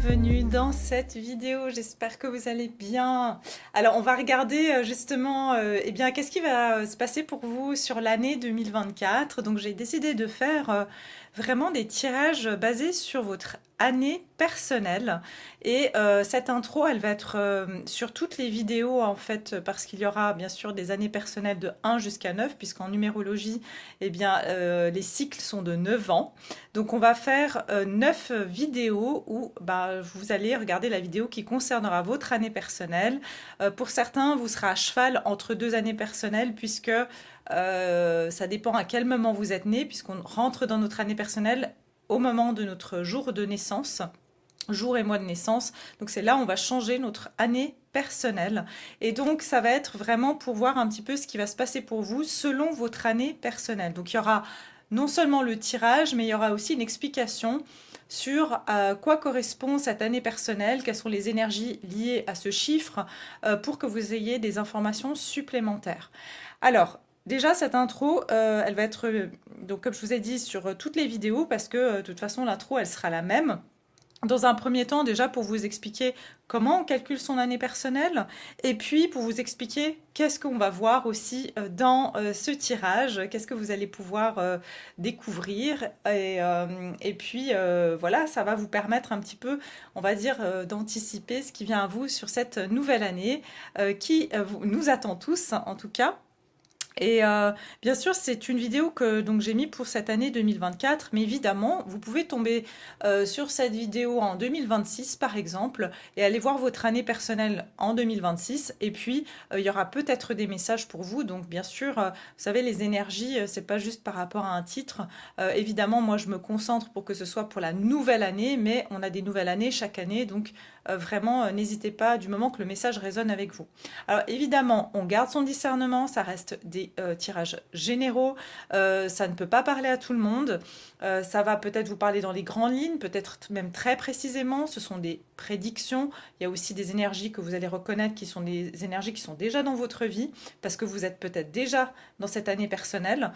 bienvenue dans cette vidéo, j'espère que vous allez bien. Alors on va regarder justement eh bien, qu'est-ce qui va se passer pour vous sur l'année 2024. Donc j'ai décidé de faire vraiment des tirages basés sur votre année personnelle et cette intro elle va être sur toutes les vidéos en fait parce qu'il y aura bien sûr des années personnelles de 1 jusqu'à 9 puisqu'en numérologie eh bien, les cycles sont de 9 ans. Donc on va faire 9 vidéos où bah, vous allez regarder la vidéo qui concernera votre année personnelle. Pour certains, vous serez à cheval entre deux années personnelles puisque ça dépend à quel moment vous êtes né, puisqu'on rentre dans notre année personnelle au moment de notre jour de naissance, jour et mois de naissance. Donc c'est là où on va changer notre année personnelle. Et donc ça va être vraiment pour voir un petit peu ce qui va se passer pour vous selon votre année personnelle. Donc il y aura non seulement le tirage, mais il y aura aussi une explication sur quoi correspond cette année personnelle, quelles sont les énergies liées à ce chiffre, pour que vous ayez des informations supplémentaires. Alors, déjà, cette intro, elle va être, donc comme je vous ai dit, sur toutes les vidéos, parce que de toute façon, l'intro, elle sera la même. Dans un premier temps, déjà pour vous expliquer comment on calcule son année personnelle, et puis pour vous expliquer qu'est-ce qu'on va voir aussi dans ce tirage, qu'est-ce que vous allez pouvoir découvrir, et puis voilà, ça va vous permettre un petit peu, on va dire, d'anticiper ce qui vient à vous sur cette nouvelle année qui nous attend tous, en tout cas. Et bien sûr, c'est une vidéo que donc j'ai mis pour cette année 2024, mais évidemment, vous pouvez tomber sur cette vidéo en 2026 par exemple, et aller voir votre année personnelle en 2026. Et puis, il y aura peut-être des messages pour vous. Donc, bien sûr, vous savez, les énergies, c'est pas juste par rapport à un titre. Évidemment, moi, je me concentre pour que ce soit pour la nouvelle année, mais on a des nouvelles années chaque année, donc vraiment, n'hésitez pas du moment que le message résonne avec vous. Alors, évidemment, on garde son discernement, ça reste des tirages généraux, ça ne peut pas parler à tout le monde, ça va peut-être vous parler dans les grandes lignes, peut-être même très précisément, ce sont des prédictions, il y a aussi des énergies que vous allez reconnaître qui sont des énergies qui sont déjà dans votre vie, parce que vous êtes peut-être déjà dans cette année personnelle,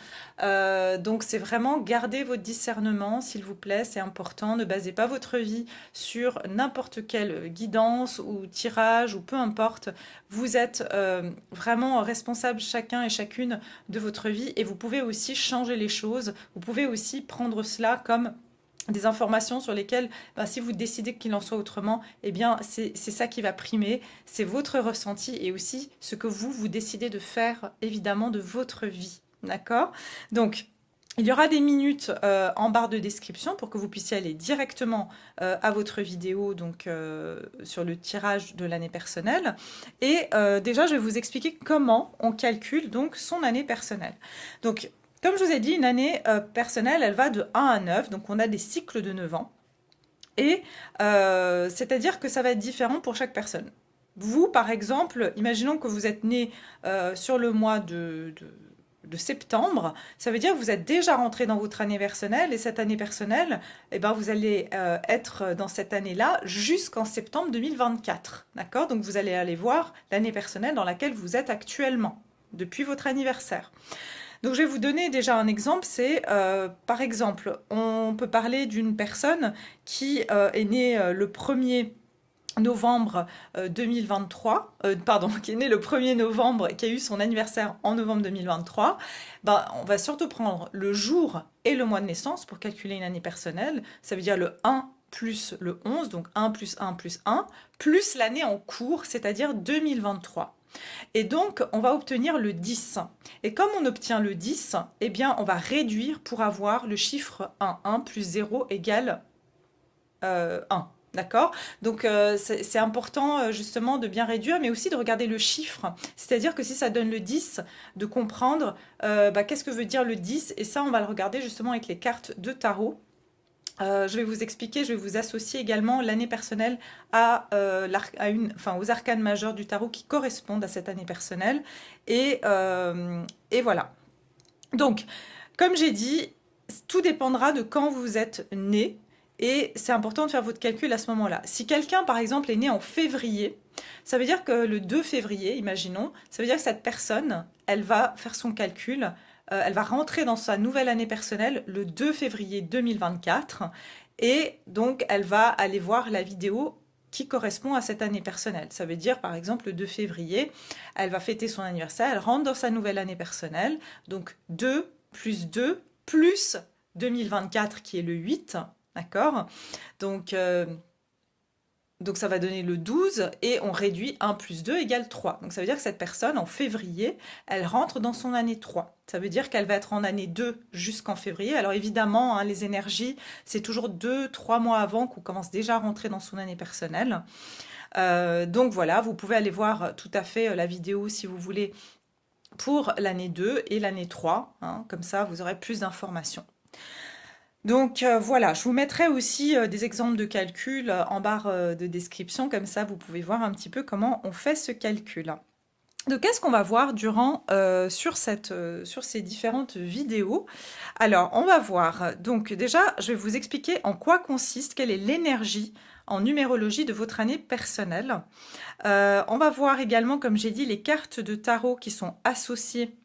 donc c'est vraiment garder votre discernement, s'il vous plaît, c'est important, ne basez pas votre vie sur n'importe quelle guidance ou tirage ou peu importe, vous êtes vraiment responsable chacun et chacune de votre vie et vous pouvez aussi changer les choses, vous pouvez aussi prendre cela comme des informations sur lesquelles, ben, si vous décidez qu'il en soit autrement, eh bien c'est ça qui va primer, c'est votre ressenti et aussi ce que vous décidez de faire évidemment de votre vie, d'accord? Donc, il y aura des minutes en barre de description pour que vous puissiez aller directement à votre vidéo donc sur le tirage de l'année personnelle. Et déjà, je vais vous expliquer comment on calcule donc son année personnelle. Donc, comme je vous ai dit, une année personnelle, elle va de 1 à 9, donc on a des cycles de 9 ans. Et c'est-à-dire que ça va être différent pour chaque personne. Vous, par exemple, imaginons que vous êtes né sur le mois de septembre, ça veut dire que vous êtes déjà rentré dans votre année personnelle et cette année personnelle, eh ben, vous allez être dans cette année-là jusqu'en septembre 2024. D'accord? Donc vous allez aller voir l'année personnelle dans laquelle vous êtes actuellement, depuis votre anniversaire. Donc je vais vous donner déjà un exemple, c'est par exemple, on peut parler d'une personne qui est née le 1er novembre 2023, pardon, qui est né le 1er novembre et qui a eu son anniversaire en novembre 2023, ben, on va surtout prendre le jour et le mois de naissance pour calculer une année personnelle. Ça veut dire le 1 plus le 11, donc 1 plus 1 plus 1, plus l'année en cours, c'est-à-dire 2023. Et donc, on va obtenir le 10. Et comme on obtient le 10, eh bien, on va réduire pour avoir le chiffre 1. 1 plus 0 égale 1. D'accord? Donc c'est important justement de bien réduire, mais aussi de regarder le chiffre. C'est-à-dire que si ça donne le 10, de comprendre bah, qu'est-ce que veut dire le 10. Et ça, on va le regarder justement avec les cartes de tarot. Je vais vous expliquer, je vais vous associer également l'année personnelle aux arcanes majeures du tarot qui correspondent à cette année personnelle. Et voilà. Donc, comme j'ai dit, tout dépendra de quand vous êtes né. Et c'est important de faire votre calcul à ce moment-là. Si quelqu'un, par exemple, est né en février, ça veut dire que le 2 février, imaginons, ça veut dire que cette personne, elle va faire son calcul elle va rentrer dans sa nouvelle année personnelle le 2 février 2024 et donc elle va aller voir la vidéo qui correspond à cette année personnelle. Ça veut dire, par exemple, le 2 février, elle va fêter son anniversaire, elle rentre dans sa nouvelle année personnelle, donc 2 plus 2 plus 2024 qui est le 8, d'accord? Donc, donc ça va donner le 12 et on réduit 1 plus 2 égale 3. Donc ça veut dire que cette personne, en février, elle rentre dans son année 3. Ça veut dire qu'elle va être en année 2 jusqu'en février. Alors évidemment, hein, les énergies, c'est toujours 2-3 mois avant qu'on commence déjà à rentrer dans son année personnelle. Donc voilà, vous pouvez aller voir tout à fait la vidéo si vous voulez pour l'année 2 et l'année 3. Hein, comme ça, vous aurez plus d'informations. Donc voilà, je vous mettrai aussi des exemples de calcul en barre de description, comme ça vous pouvez voir un petit peu comment on fait ce calcul. Donc qu'est-ce qu'on va voir durant sur ces différentes vidéos? Alors on va voir, donc déjà je vais vous expliquer en quoi consiste, quelle est l'énergie en numérologie de votre année personnelle. On va voir également, comme j'ai dit, les cartes de tarot qui sont associées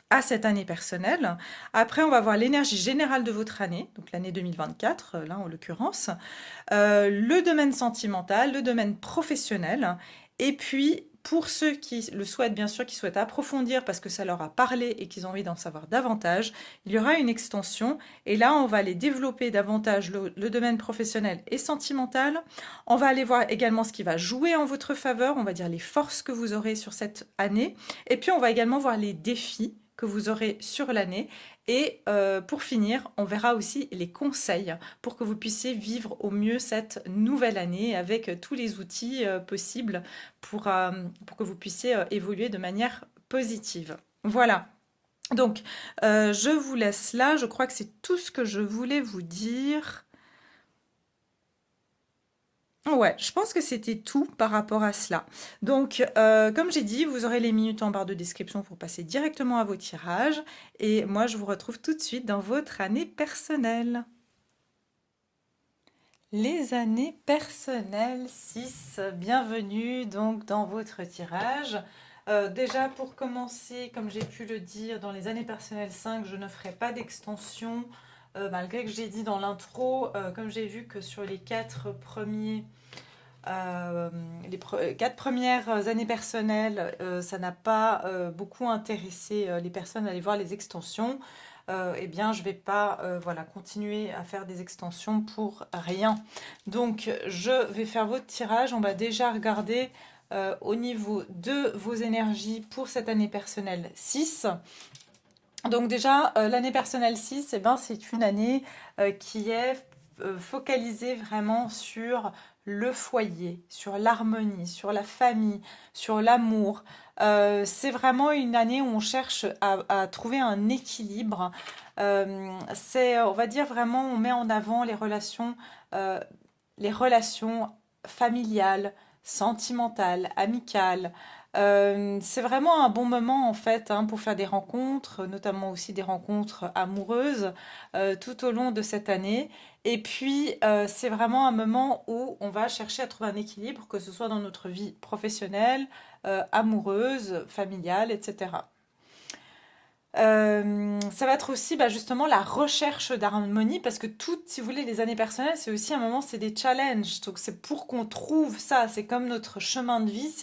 à cette année personnelle. Après, on va voir l'énergie générale de votre année, donc l'année 2024, là en l'occurrence, le domaine sentimental, le domaine professionnel, et puis pour ceux qui le souhaitent, bien sûr, qui souhaitent approfondir parce que ça leur a parlé et qu'ils ont envie d'en savoir davantage, il y aura une extension, et là, on va aller développer davantage le domaine professionnel et sentimental. On va aller voir également ce qui va jouer en votre faveur, on va dire les forces que vous aurez sur cette année, et puis on va également voir les défis que vous aurez sur l'année. Et pour finir, on verra aussi les conseils pour que vous puissiez vivre au mieux cette nouvelle année avec tous les outils possibles pour que vous puissiez évoluer de manière positive. Voilà. Donc, je vous laisse là. Je crois que c'est tout ce que je voulais vous dire. Ouais, je pense que c'était tout par rapport à cela. Donc, comme j'ai dit, vous aurez les minutes en barre de description pour passer directement à vos tirages. Et moi, je vous retrouve tout de suite dans votre année personnelle. Les années personnelles 6, bienvenue donc dans votre tirage. Déjà pour commencer, comme j'ai pu le dire, dans les années personnelles 5, je ne ferai pas d'extension. Malgré que j'ai dit dans l'intro, comme j'ai vu que sur les 4 premiers... les 4 premières années personnelles, ça n'a pas beaucoup intéressé les personnes à aller voir les extensions. Eh bien, je ne vais pas voilà, continuer à faire des extensions pour rien. Donc, je vais faire votre tirage. On va déjà regarder au niveau de vos énergies pour cette année personnelle 6. Donc déjà, l'année personnelle 6, eh ben, c'est une année qui est focalisée vraiment sur le foyer, sur l'harmonie, sur la famille, sur l'amour. C'est vraiment une année où on cherche à trouver un équilibre. On va dire vraiment, on met en avant les relations familiales, sentimentales, amicales. C'est vraiment un bon moment en fait hein, pour faire des rencontres, notamment aussi des rencontres amoureuses tout au long de cette année. Et puis c'est vraiment un moment où on va chercher à trouver un équilibre, que ce soit dans notre vie professionnelle, amoureuse, familiale, etc. Ça va être aussi justement la recherche d'harmonie parce que toutes, si vous voulez, les années personnelles, c'est aussi un moment, c'est des challenges. Donc c'est pour qu'on trouve ça. C'est comme notre chemin de vie,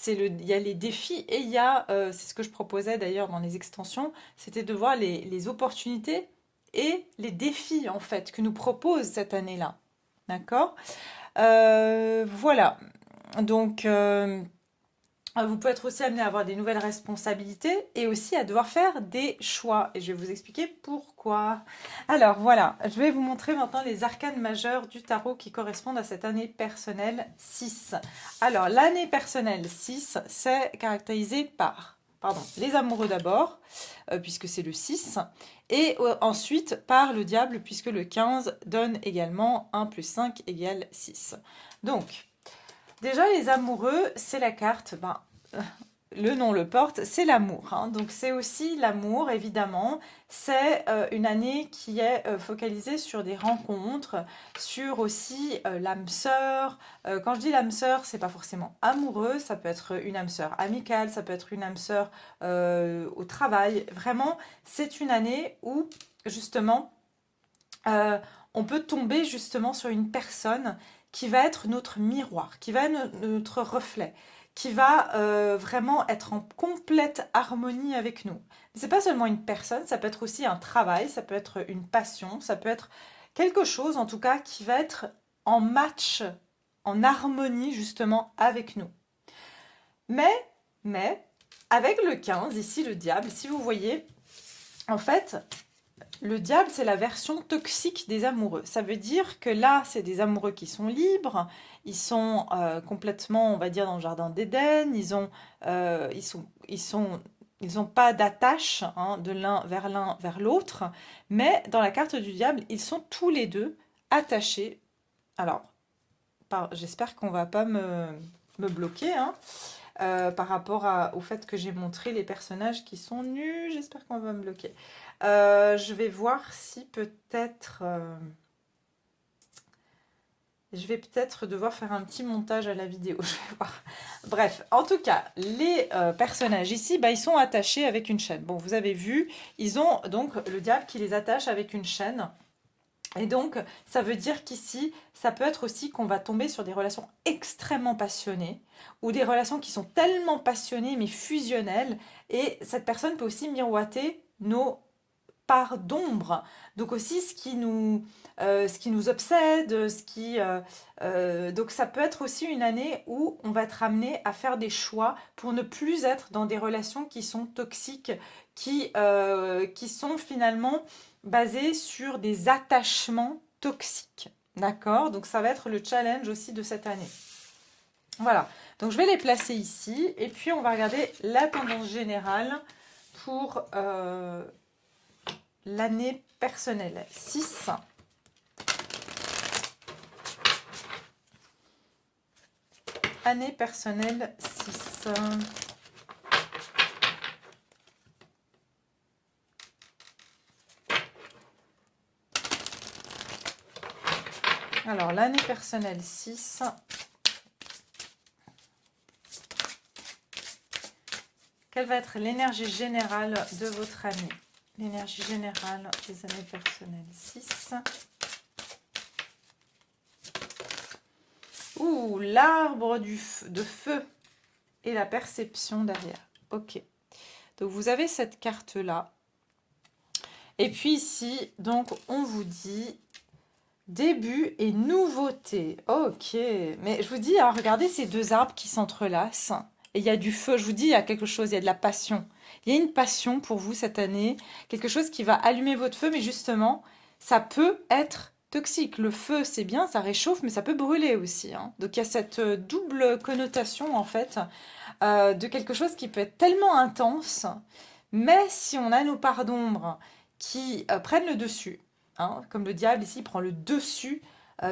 il y a les défis et il y a, c'est ce que je proposais d'ailleurs dans les extensions, c'était de voir les opportunités et les défis en fait que nous propose cette année-là. D'accord? Voilà. Donc vous pouvez être aussi amené à avoir des nouvelles responsabilités et aussi à devoir faire des choix. Et je vais vous expliquer pourquoi. Alors voilà, je vais vous montrer maintenant les arcanes majeures du tarot qui correspondent à cette année personnelle 6. Alors l'année personnelle 6, c'est caractérisé par les amoureux d'abord, puisque c'est le 6, et ensuite par le diable, puisque le 15 donne également 1 plus 5 égale 6. Donc, déjà, les amoureux, c'est la carte le nom le porte, c'est l'amour, hein. Donc c'est aussi l'amour, évidemment. C'est une année qui est focalisée sur des rencontres, sur aussi l'âme sœur. Quand je dis l'âme sœur, c'est pas forcément amoureux, ça peut être une âme sœur amicale, ça peut être une âme sœur au travail. Vraiment, c'est une année où justement euh, on peut tomber justement sur une personne qui va être notre miroir, qui va être notre reflet, qui va vraiment être en complète harmonie avec nous. Mais c'est pas seulement une personne, ça peut être aussi un travail, ça peut être une passion, ça peut être quelque chose en tout cas qui va être en match, en harmonie justement avec nous. Mais, mais, avec le 15, ici le diable, si vous voyez, en fait, le diable, c'est la version toxique des amoureux. Ça veut dire que là, c'est des amoureux qui sont libres, ils sont complètement, on va dire, dans le jardin d'Éden, ils ont pas d'attache hein, de l'un vers l'autre, mais dans la carte du diable, ils sont tous les deux attachés. Alors, j'espère qu'on va pas me bloquer, hein, par rapport au fait que j'ai montré les personnages qui sont nus. J'espère qu'on va me bloquer. Je vais voir si peut-être... je vais peut-être devoir faire un petit montage à la vidéo. Je vais voir. Bref, en tout cas, les personnages ici, bah, ils sont attachés avec une chaîne. Bon, vous avez vu, ils ont donc le diable qui les attache avec une chaîne. Et donc, ça veut dire qu'ici, ça peut être aussi qu'on va tomber sur des relations extrêmement passionnées ou des relations qui sont tellement passionnées mais fusionnelles. Et cette personne peut aussi miroiter nos parts d'ombre. Donc aussi ce qui nous obsède, donc ça peut être aussi une année où on va être amené à faire des choix pour ne plus être dans des relations qui sont toxiques, qui sont finalement basées sur des attachements toxiques. D'accord? Donc ça va être le challenge aussi de cette année. Voilà. Donc je vais les placer ici et puis on va regarder la tendance générale pour l'année personnelle. 6. Année personnelle 6. Alors, l'année personnelle 6. Quelle va être l'énergie générale de votre année? L'énergie générale des années personnelles 6. Ouh, l'arbre de feu et la perception derrière. Ok. Donc, vous avez cette carte-là. Et puis ici, donc, on vous dit début et nouveauté. Ok. Mais je vous dis, hein, regardez ces deux arbres qui s'entrelacent. Et il y a du feu. Je vous dis, il y a quelque chose, il y a de la passion. Il y a une passion pour vous cette année. Quelque chose qui va allumer votre feu. Mais justement, ça peut être toxique. Le feu, c'est bien, ça réchauffe, mais ça peut brûler aussi, hein. Donc il y a cette double connotation, en fait, de quelque chose qui peut être tellement intense. Mais si on a nos parts d'ombre qui prennent le dessus, hein, comme le diable ici prend le dessus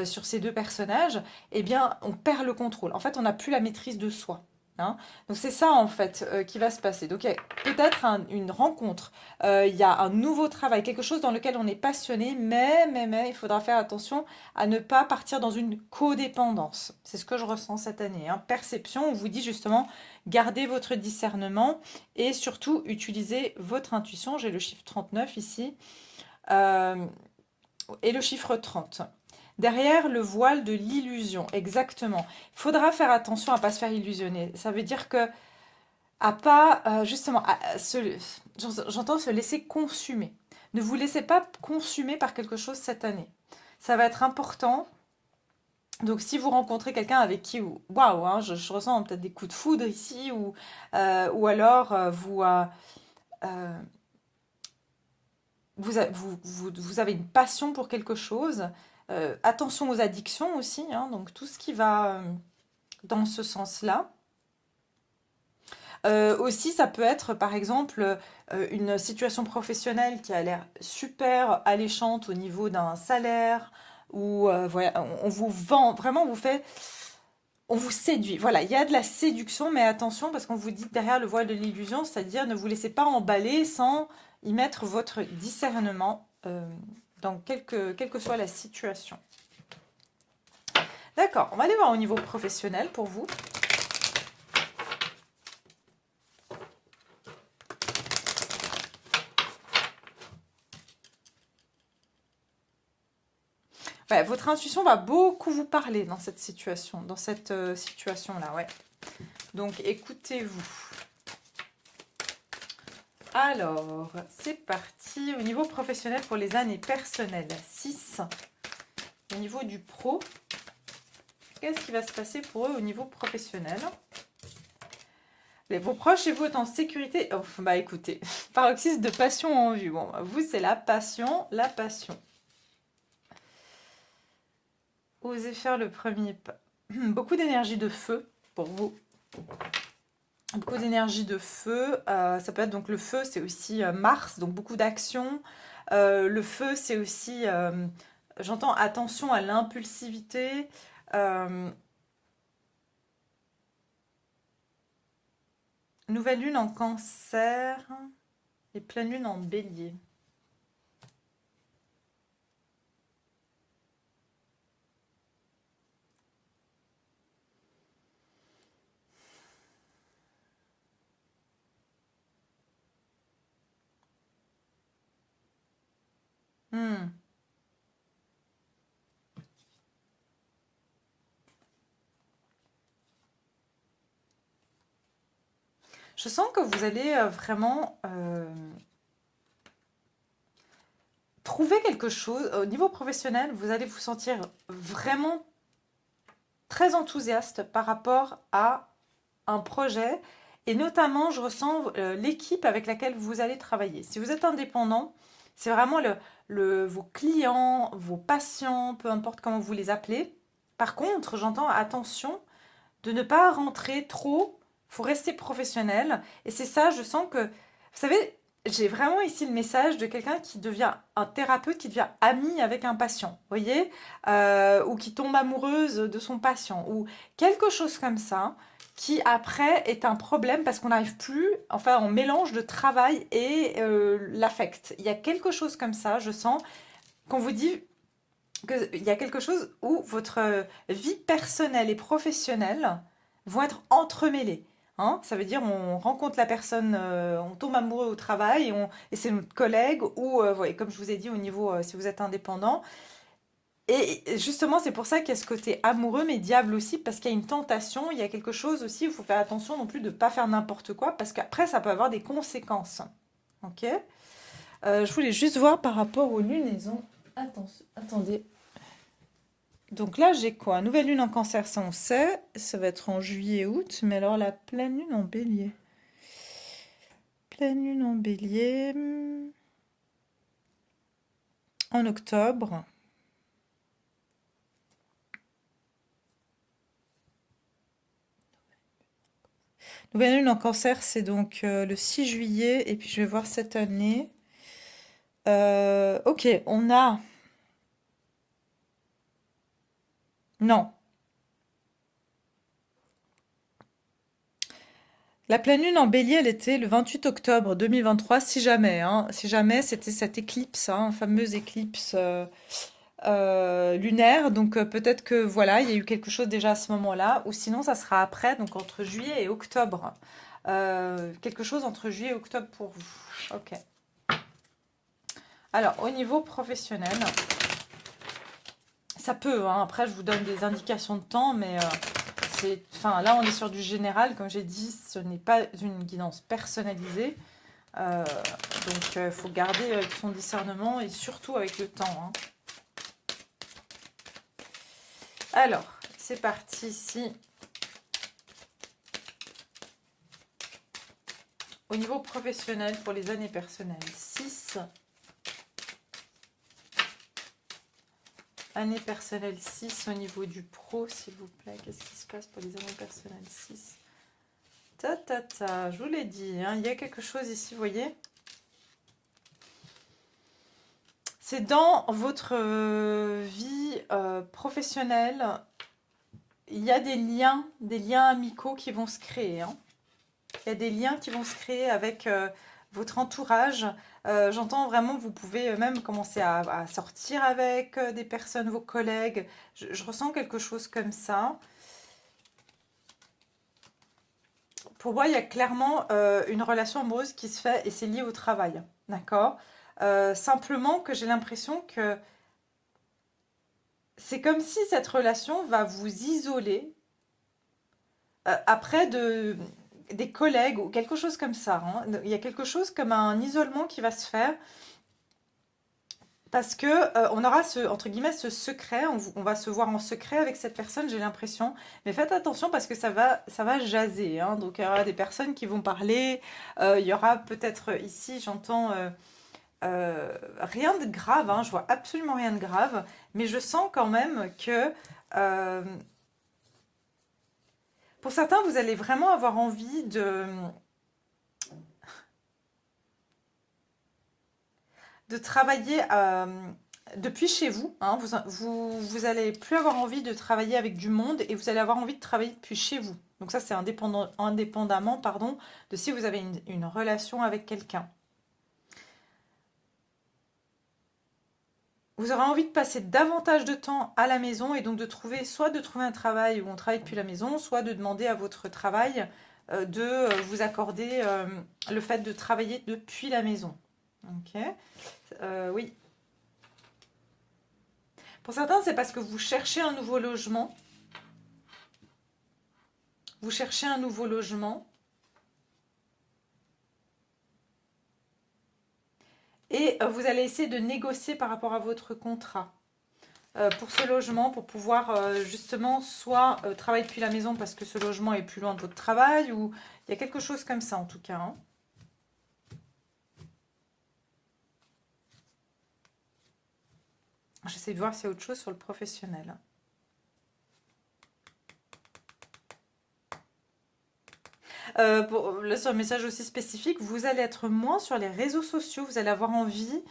sur ces deux personnages, eh bien, on perd le contrôle. En fait, on n'a plus la maîtrise de soi, hein. Donc, c'est ça, en fait, qui va se passer. Donc, il y a peut-être une rencontre, il y a un nouveau travail, quelque chose dans lequel on est passionné, mais, il faudra faire attention à ne pas partir dans une codépendance. C'est ce que je ressens cette année, hein. Perception, on vous dit justement, gardez votre discernement et surtout, utilisez votre intuition. J'ai le chiffre 39 ici. Et le chiffre 30. Derrière le voile de l'illusion, exactement. Il faudra faire attention à ne pas se faire illusionner. Ça veut dire que à pas, justement, j'entends se laisser consumer. Ne vous laissez pas consumer par quelque chose cette année. Ça va être important. Donc, si vous rencontrez quelqu'un avec qui, waouh, hein, je ressens peut-être des coups de foudre ici, ou alors vous avez une passion pour quelque chose. Attention aux addictions aussi, hein, donc tout ce qui va dans ce sens-là. Aussi, ça peut être par exemple une situation professionnelle qui a l'air super alléchante au niveau d'un salaire, ou voilà, on vous vend, vraiment on vous fait on vous séduit. Voilà, il y a de la séduction, mais attention parce qu'on vous dit derrière le voile de l'illusion, c'est-à-dire ne vous laissez pas emballer sans y mettre votre discernement dans quelle que soit la situation. D'accord, on va aller voir au niveau professionnel pour vous. Ouais, votre intuition va beaucoup vous parler dans cette situation, situation-là, ouais. Donc, écoutez-vous. Alors, c'est parti. Au niveau professionnel pour les années personnelles, 6. Au niveau du pro, qu'est-ce qui va se passer pour eux au niveau professionnel? Vos proches et vous êtes en sécurité. Oh, bah écoutez, paroxysme de passion en vue. Bon, vous, c'est la passion, la passion. Osez faire le premier pas. Beaucoup d'énergie de feu pour vous. Beaucoup d'énergie de feu. Ça peut être donc le feu, c'est aussi Mars, donc beaucoup d'action. Le feu, c'est aussi, j'entends, attention à l'impulsivité. Nouvelle lune en cancer et pleine lune en bélier. Hmm. Je sens que vous allez vraiment trouver quelque chose. Au niveau professionnel, vous allez vous sentir vraiment très enthousiaste par rapport à un projet. Et notamment, je ressens l'équipe avec laquelle vous allez travailler. Si vous êtes indépendant, c'est vraiment vos clients, vos patients, peu importe comment vous les appelez. Par contre, j'entends attention de ne pas rentrer trop. Il faut rester professionnel. Et c'est ça, je sens que, vous savez, j'ai vraiment ici le message de quelqu'un qui devient un thérapeute, qui devient ami avec un patient, vous voyez, ou qui tombe amoureuse de son patient, ou quelque chose comme ça, qui après est un problème parce qu'on n'arrive plus, enfin on mélange le travail et l'affect. Il y a quelque chose comme ça, je sens, qu'on vous dit qu'il y a quelque chose où votre vie personnelle et professionnelle vont être entremêlées. Hein, ça veut dire on rencontre la personne, on tombe amoureux au travail et c'est notre collègue ou, ouais, comme je vous ai dit, au niveau, si vous êtes indépendant. Et justement, c'est pour ça qu'il y a ce côté amoureux, mais diable aussi, parce qu'il y a une tentation, il y a quelque chose aussi, il faut faire attention non plus de ne pas faire n'importe quoi, parce qu'après, ça peut avoir des conséquences. Ok. Je voulais juste voir par rapport aux lunaisons. Attendez. Donc là, j'ai quoi? Nouvelle lune en cancer, ça on sait. Ça va être en juillet-août. Mais alors la pleine lune en bélier. Pleine lune en bélier. En octobre. Nouvelle lune en cancer, c'est donc le 6 juillet. Et puis je vais voir cette année. Ok, on a... Non. La pleine lune en bélier, elle était le 28 octobre 2023, si jamais. Hein, si jamais, c'était cette éclipse, hein, fameuse éclipse lunaire. Donc peut-être que voilà, il y a eu quelque chose déjà à ce moment-là. Ou sinon, ça sera après, donc entre juillet et octobre. Quelque chose entre juillet et octobre pour vous. Ok. Alors, au niveau professionnel, ça peut, hein, après, je vous donne des indications de temps, mais enfin, là, on est sur du général. Comme j'ai dit, ce n'est pas une guidance personnalisée. Donc, il faut garder son discernement et surtout avec le temps. Hein. Alors, c'est parti ici. Au niveau professionnel, pour les années personnelles, 6. Année personnelle 6 au niveau du pro, s'il vous plaît. Qu'est-ce qui se passe pour les années personnelles 6? Ta ta ta, je vous l'ai dit, hein, il y a quelque chose ici, vous voyez. C'est dans votre vie professionnelle il y a des liens amicaux qui vont se créer, hein. Il y a des liens qui vont se créer avec votre entourage. J'entends vraiment, vous pouvez même commencer à sortir avec des personnes, vos collègues. Je ressens quelque chose comme ça. Pour moi, il y a clairement une relation amoureuse qui se fait et c'est lié au travail. D'accord? Simplement que j'ai l'impression que c'est comme si cette relation va vous isoler après des collègues ou quelque chose comme ça, hein. Il y a quelque chose comme un isolement qui va se faire parce que on aura entre guillemets ce secret, on va se voir en secret avec cette personne, j'ai l'impression. Mais faites attention parce que ça va jaser, hein. Donc il y aura des personnes qui vont parler, il y aura peut-être ici, j'entends rien de grave, hein, je vois absolument rien de grave, mais je sens quand même que euh, pour certains, vous allez vraiment avoir envie de travailler depuis chez vous, hein. Vous allez plus avoir envie de travailler avec du monde et vous allez avoir envie de travailler depuis chez vous. Donc ça, c'est indépendamment, pardon, de si vous avez une relation avec quelqu'un. Vous aurez envie de passer davantage de temps à la maison et donc soit de trouver un travail où on travaille depuis la maison, soit de demander à votre travail de vous accorder le fait de travailler depuis la maison. Ok. Oui. Pour certains, c'est parce que vous cherchez un nouveau logement. Vous cherchez un nouveau logement. Et vous allez essayer de négocier par rapport à votre contrat pour ce logement, pour pouvoir justement soit travailler depuis la maison parce que ce logement est plus loin de votre travail, ou il y a quelque chose comme ça en tout cas, hein. J'essaie de voir s'il y a autre chose sur le professionnel. Là, sur un message aussi spécifique, vous allez être moins sur les réseaux sociaux, vous allez avoir envie,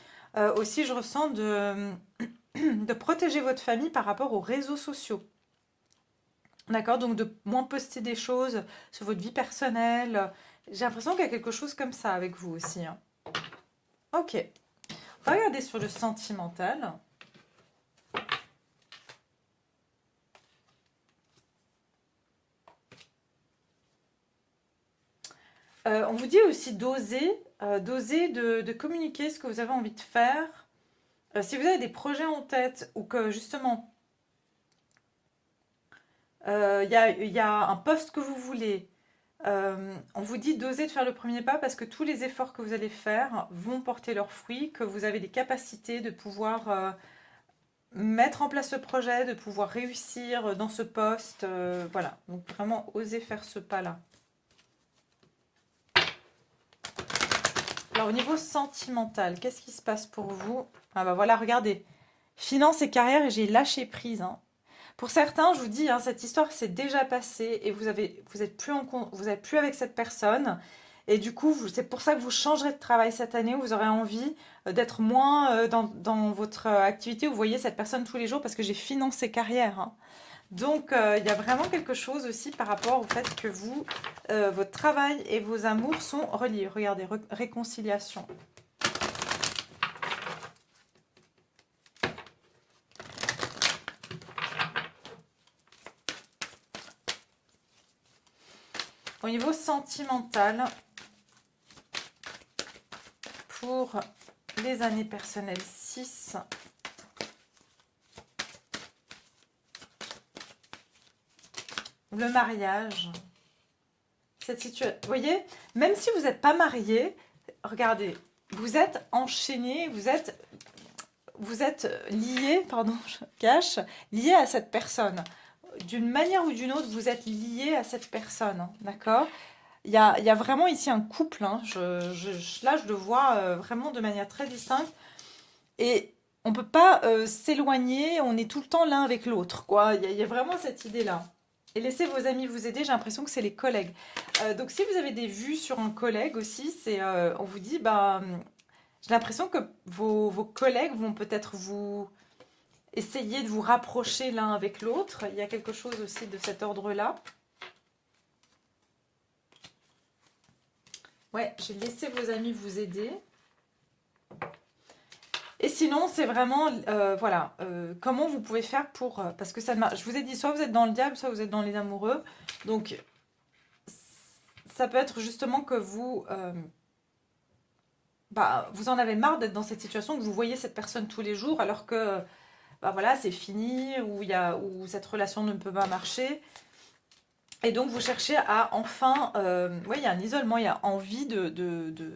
aussi je ressens, de protéger votre famille par rapport aux réseaux sociaux. D'accord? Donc de moins poster des choses sur votre vie personnelle. J'ai l'impression qu'il y a quelque chose comme ça avec vous aussi, hein. Ok. On va regarder sur le sentimental. On vous dit aussi d'oser de communiquer ce que vous avez envie de faire. Si vous avez des projets en tête ou que justement il y a un poste que vous voulez, on vous dit d'oser de faire le premier pas parce que tous les efforts que vous allez faire vont porter leurs fruits, que vous avez les capacités de pouvoir mettre en place ce projet, de pouvoir réussir dans ce poste. Voilà, donc vraiment oser faire ce pas-là. Alors au niveau sentimental, qu'est-ce qui se passe pour vous? Ah bah voilà, regardez. Finances et carrière, et j'ai lâché prise, hein. Pour certains, je vous dis, hein, cette histoire s'est déjà passée et vous êtes plus vous êtes plus avec cette personne. Et du coup, c'est pour ça que vous changerez de travail cette année. Où vous aurez envie d'être moins dans votre activité où vous voyez cette personne tous les jours parce que j'ai financé carrière, hein. Donc, il y a vraiment quelque chose aussi par rapport au fait que votre travail et vos amours sont reliés. Regardez, réconciliation. Au niveau sentimental, pour les années personnelles 6, le mariage, cette situation. Vous voyez, même si vous n'êtes pas marié, regardez, vous êtes enchaîné, vous êtes lié, pardon, je cache, lié à cette personne. D'une manière ou d'une autre, vous êtes lié à cette personne, hein, d'accord? Il y a vraiment ici un couple, hein. Là, je le vois vraiment de manière très distincte. Et on ne peut pas s'éloigner, on est tout le temps l'un avec l'autre, quoi. Il y a vraiment cette idée-là. Et laissez vos amis vous aider, j'ai l'impression que c'est les collègues. Donc si vous avez des vues sur un collègue aussi, on vous dit, bah, j'ai l'impression que vos collègues vont peut-être essayez de vous rapprocher l'un avec l'autre. Il y a quelque chose aussi de cet ordre-là. Ouais, j'ai laissé vos amis vous aider. Et sinon, c'est vraiment, voilà, comment vous pouvez faire pour... parce que ça ne marche. Je vous ai dit, soit vous êtes dans le diable, soit vous êtes dans les amoureux. Donc, ça peut être justement que vous... bah, vous en avez marre d'être dans cette situation, que vous voyez cette personne tous les jours, alors que, bah voilà, c'est fini, ou cette relation ne peut pas marcher. Et donc, vous cherchez à enfin... oui, il y a un isolement, il y a envie de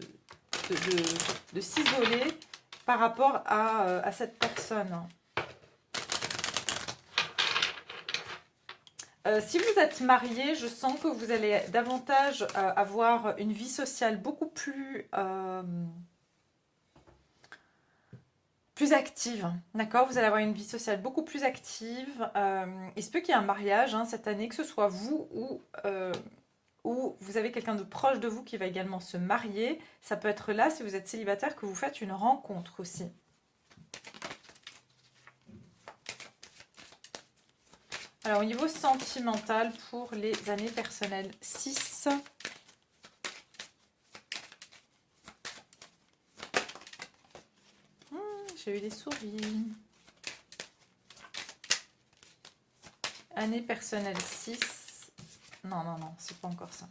s'isoler par rapport à cette personne. Si vous êtes marié, je sens que vous allez davantage avoir une vie sociale beaucoup plus active, d'accord? Vous allez avoir une vie sociale beaucoup plus active. Il se peut qu'il y ait un mariage hein, cette année, que ce soit vous ou vous avez quelqu'un de proche de vous qui va également se marier. Ça peut être là, si vous êtes célibataire, que vous faites une rencontre aussi. Alors, au niveau sentimental, pour les années personnelles, 6. J'ai eu des souris. Année personnelle 6. Non, non, non, c'est pas encore ça.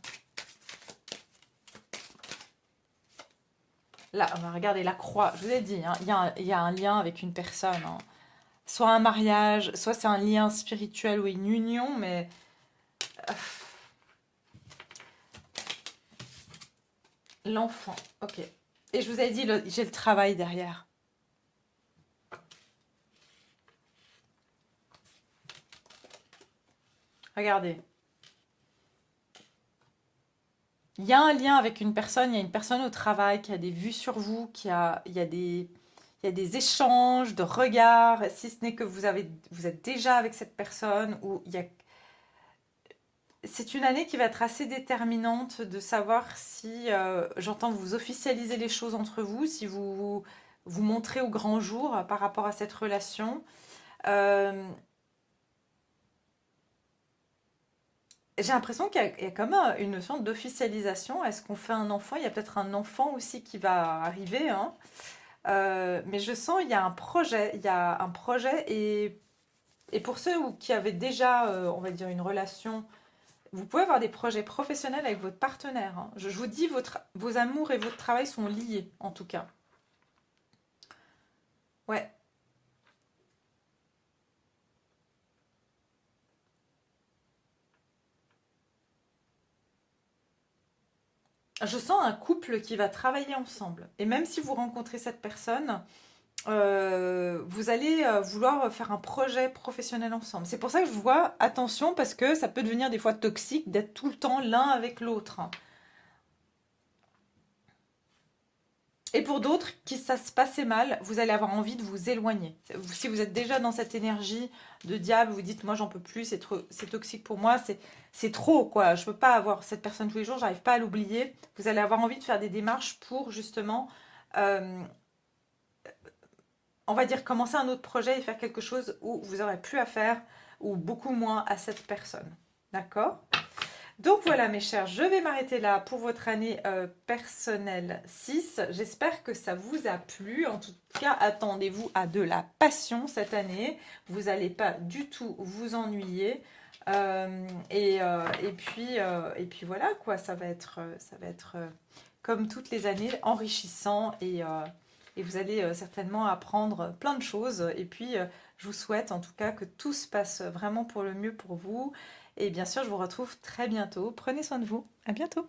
Là, regardez la croix. Je vous ai dit, hein, il y a un lien avec une personne. Hein. Soit un mariage, soit c'est un lien spirituel ou une union, mais... L'enfant, ok. Et je vous ai dit, j'ai le travail derrière. Regardez. Il y a un lien avec une personne, il y a une personne au travail qui a des vues sur vous, il y a des échanges de regards, si ce n'est que vous êtes déjà avec cette personne, ou il y a... C'est une année qui va être assez déterminante de savoir si, j'entends vous officialiser les choses entre vous, si vous montrez au grand jour par rapport à cette relation. Euh, J'ai l'impression qu'il y a comme une notion d'officialisation. Est-ce qu'on fait un enfant? Il y a peut-être un enfant aussi qui va arriver, hein. Mais je sens il y a un projet. Il y a un projet et pour ceux qui avaient déjà, on va dire, une relation, vous pouvez avoir des projets professionnels avec votre partenaire. Hein. Je vous dis, vos amours et votre travail sont liés, en tout cas. Ouais. Je sens un couple qui va travailler ensemble. Et même si vous rencontrez cette personne, vous allez vouloir faire un projet professionnel ensemble. C'est pour ça que je vous vois, attention, parce que ça peut devenir des fois toxique d'être tout le temps l'un avec l'autre. Et pour d'autres, qui ça se passait mal, vous allez avoir envie de vous éloigner. Si vous êtes déjà dans cette énergie de diable, vous dites moi j'en peux plus, c'est toxique pour moi, c'est trop quoi. Je peux pas avoir cette personne tous les jours, j'arrive pas à l'oublier. Vous allez avoir envie de faire des démarches pour justement euh, on va dire, commencer un autre projet et faire quelque chose où vous aurez plus à faire ou beaucoup moins à cette personne. D'accord? Donc voilà mes chers, je vais m'arrêter là pour votre année personnelle 6. J'espère que ça vous a plu. En tout cas, attendez-vous à de la passion cette année. Vous n'allez pas du tout vous ennuyer. Et puis voilà quoi, ça va être comme toutes les années enrichissant et vous allez certainement apprendre plein de choses. Et puis, je vous souhaite en tout cas que tout se passe vraiment pour le mieux pour vous. Et bien sûr, je vous retrouve très bientôt. Prenez soin de vous. À bientôt.